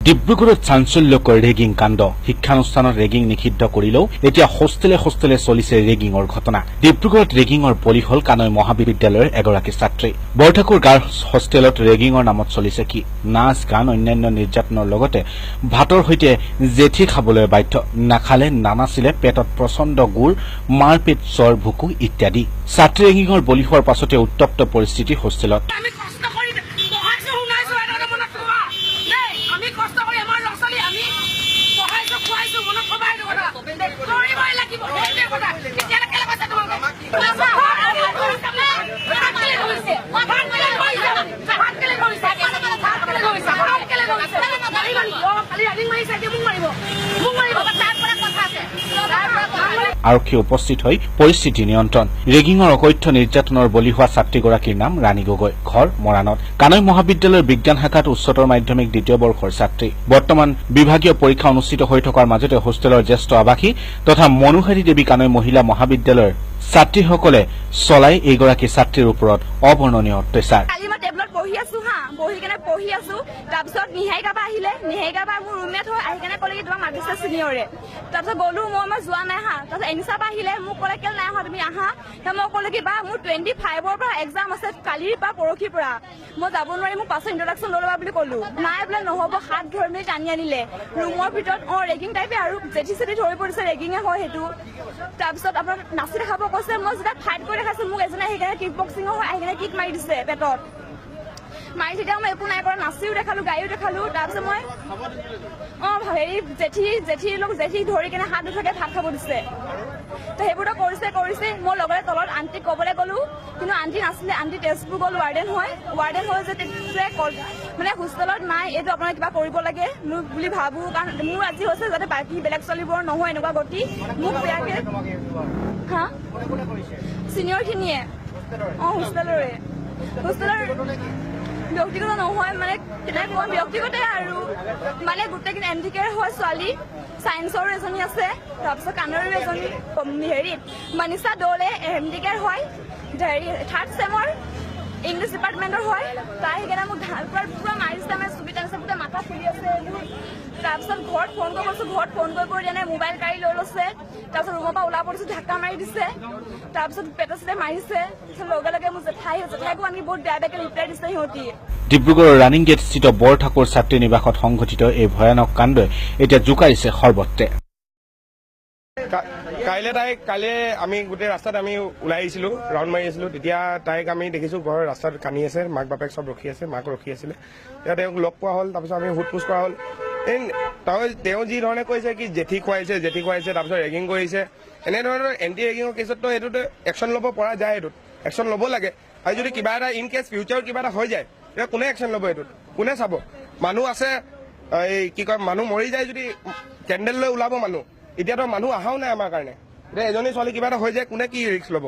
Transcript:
ডিব্ৰুগড়ত চাঞ্চল্যকৰ ৰেগিং কাণ্ড শিক্ষানুষ্ঠানত ৰেগিং নিষিদ্ধ কৰিলেও এতিয়া হোষ্টেলে চলিছে ৰেগিঙৰ ঘটনা ডিব্ৰুগড়ত ৰেগিঙৰ বলি হল কানৈ মহাবিদ্যালয়ৰ এগৰাকী ছাত্ৰী বৰঠাকুৰ গাৰ্লছ হোষ্টেলত ৰেগিঙৰ নামত চলিছে কি নাচ গান অন্যান্য নিৰ্যাতনৰ লগতে ভাতৰ সৈতে জেঠি খাবলৈ বাধ্য নাখালে নানাছিলে পেটত প্ৰচণ্ড গুৰ মাৰপিট জ্বৰ ভুকু ইত্যাদি ছাত্ৰী ৰেগিঙৰ বলি হোৱাৰ পাছতে উত্তপ্ত পৰিস্থিতি হোষ্টেলত আৰক্ষী উপস্থিত হৈ পৰিস্থিতি নিয়ন্ত্ৰণ ৰেগিঙৰ অকথ্য নিৰ্যাতনৰ বলি হোৱা ছাত্ৰীগৰাকীৰ নাম ৰাণী গগৈ ঘৰ মৰাণত কানৈ মহাবিদ্যালয়ৰ বিজ্ঞান শাখাত উচ্চতৰ মাধ্যমিক দ্বিতীয় বৰ্ষৰ ছাত্ৰী বৰ্তমান বিভাগীয় পৰীক্ষা অনুষ্ঠিত হৈ থকাৰ মাজতে হোষ্টেলৰ জ্যেষ্ঠ আৱাসী তথা মনোহাৰী দেৱী কানৈ মহিলা মহাবিদ্যালয়ৰ ছাত্ৰীসকলে চলাই এইগৰাকী ছাত্ৰীৰ ওপৰত অবৰ্ণনীয় অত্যাচাৰ পঢ়ি আছো তাৰপিছত নিহাৰিকাবা আহিলে নিহাৰিকাবা মোৰ ৰুমমেট হৈ আহি কেনে ক'লে কি তোমাক মাতিছে চিনিয়ৰে তাৰপিছত গ'লো মই যোৱা নাই হা তাৰপিছত এনিচাবা আহিলে মোক ক'লে কেলে নাই অহা তুমি আহা মই ক'লে কি বা মোৰ 25ৰ পৰা এক্সাম আছে কালিৰ পৰা পৰহিৰ পৰা মই যাব নোৱাৰি মোক পাছত ইন্ট্ৰডাকশ্যন লৈ ল'বা বুলি ক'লো নাই বোলে নহ'ব হাত ধৰি মেলি টানি আনিলে ৰুমৰ ভিতৰত ৰেগিং টাইপে আৰু জেঠি চেঠি ধৰি পৰিছে ৰেগিঙে হয় সেইটো তাৰপিছত আপোনাৰ নাচি দেখাব কৈছে মই যেতিয়া ফাইট কৰি দেখাইছো মোক এজনে আহি কেনে কিক বক্সিঙৰ হৈ আহি কেনে কিক মাৰি দিছে পেটত মাৰি তেতিয়া মই একো নাই কৰা নাচিও দেখালো গায়ো দেখালো তাৰপিছত মই হেৰি জেঠি ধৰি কেনে হাত উঠাকে ভাত খাব দিছে তো সেইবোৰতো কৰিছে মই লগতে তলত আণ্টিক ক'বলৈ গ'লো কিন্তু আণ্টি নাছিলে আণ্টি তেজপুৰ গ'ল ৱাৰ্ডেন হয় যে মানে হোষ্টেলত নাই এইটো আপোনাৰ কিবা কৰিব লাগে বুলি ভাবো কাৰণ মোৰ আজি হৈছে যাতে বাকী বেলেগ ছোৱালীবোৰৰ নহয় এনেকুৱা গতি মোক বেয়াকে হা চিনিয়ৰখিনিয়ে হোষ্টেলৰ ব্যক্তিগত নহয় মানে কেনেকুৱা ব্যক্তিগতে আৰু মানে গোটেইখিনি এমডিকেৰ হয় ছোৱালী চায়েন্সৰ এজনী আছে তাৰপিছত কানৈৰ এজনী হেৰি মনীষা দৌলে এমডিকেৰ হয় হেৰি 3rd চেমৰ ইংলিছ ডিপাৰ্টমেণ্টৰ হয় তাই সেইকাৰণে মোক পুৰা মাৰিছে মানে চুবি টানিছে গোটেই মাথা ফুলি আছে তাৰপিছত ঘৰত ফোন কৰি যেনে মোবাইল কাঢ়ি লৈ লৈছে তাৰপিছত ৰুমৰ পৰা ওলাব দিছোঁ ঢাক্কা মাৰি দিছে তাৰপিছত পেটে চেটে মাৰিছে লগে লগে মোৰ জেঠাইকো আনি বহুত বেয়াকে ৰিপ্লাই দিছে সিহঁতি ডিব্ৰুগড়ৰ ৰানিং গেট স্থিত বৰঠাকুৰ ছাত্ৰী নিবাসত সংঘটিত এই ভয়ানক কাণ্ডই এতিয়া জোকাৰিছে সৰ্বত্ৰে কাইলৈ আমি গোটেই ৰাস্তাত আমি ওলাই আহিছিলো ৰাউণ্ড মাৰি আছিলো তেতিয়া তাইক আমি দেখিছো ঘৰৰ ৰাস্তাত কান্দি আছে মাক বাপেক চব ৰখি আছে মাক ৰখি আছিলে তেতিয়া তেওঁক লগ পোৱা হ'ল তাৰপিছত আমি সোধ পোছ কৰা হ'ল তেওঁ যি ধৰণে কৈছে কি জেঠি খুৱাইছে তাৰপিছত ৰেগিং কৰিছে এনেধৰণৰ এণ্টি ৰেগিঙৰ কেছততো এইটোতো একশ্যন ল'ব পৰা যায় এইটোত একশ্যন ল'ব লাগে আৰু যদি কিবা এটা ইন কেছ ফিউচাৰত কিবা এটা হৈ যায় তেতিয়া কোনে একশ্যন ল'ব এইটোত কোনে চাব মানুহ আছে এই কি কয় মানুহ মৰি যায় যদি কেণ্ডেল লৈ ওলাব মানুহ এতিয়াতো মানুহ অহাও নাই আমাৰ কাৰণে এতিয়া এজনী ছোৱালী কিবা এটা হৈ যায় কোনে কি ৰিস্ক ল'ব